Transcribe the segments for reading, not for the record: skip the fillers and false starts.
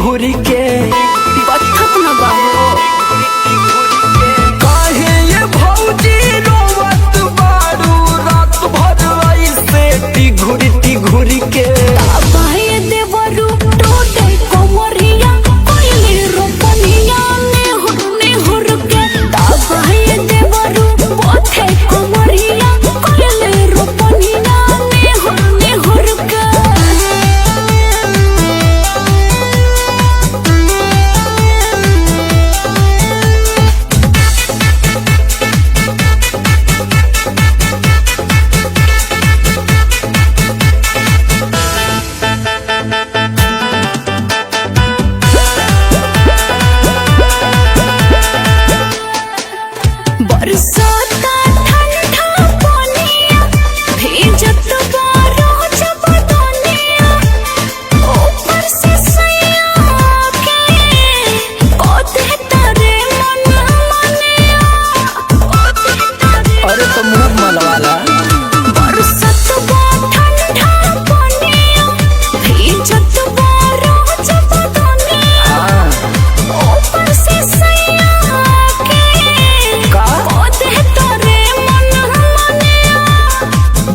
घुरी के बत्थत न बाहो काहे ये भौजी रोवत बारू रात भर ऐसे घुरी के बाहे देवरू टूटे कोमरिया कोइले रोपनिया ने हुर के बाहे देवरू पोथे कोमरिया कोइले रोपनिया ने हुर के बरसात का ठंडा पानिया भीजत बारो जब दुनिया ऊपर से सैया के कोते तारे मन मनिया अरे तो मुंह मलवाला बरसात का ठंडा पानिया भीजत बारो जब दुनिया ऊपर से सैया के का कोते तारे मन मनिया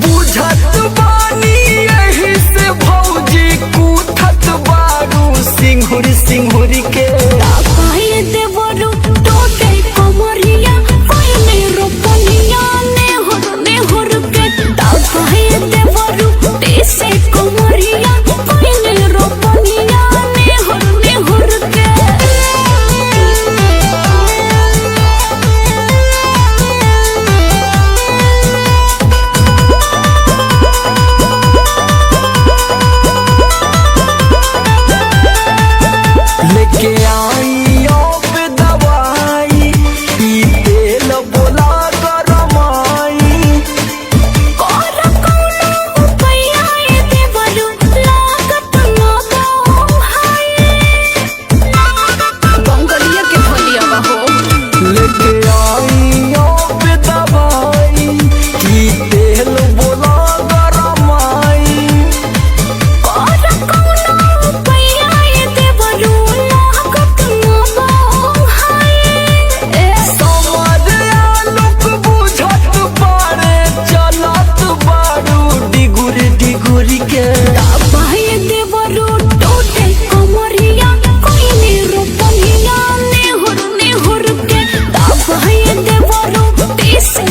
बुझत बानी यही से भौजी कूथत बारू सिंघुरी के बाहे देवरू टूटे कोमरिया कोइले रोपनिया ने हुर के बाहे देवरू टेसे कोमरिया कोइले रोपनिया ने हुर के लेके आई अब दवाई ई तेल बोला गरमाई कोर कौनो उपाया देवरू लागत न बाहो हाय बंगलिया के भलिया बाहो लेके आई अब दवाई ई तेल बोला गरमाई कोर कौनो उपाया देवरू लागत न बाहो हाय समझ आलोक बुझत बारे चलत बारू डिगुरी के बाहे देवरू टूटे कोमरिया कोइले रोपनिया ने हुर के बाहे देवरू टेसे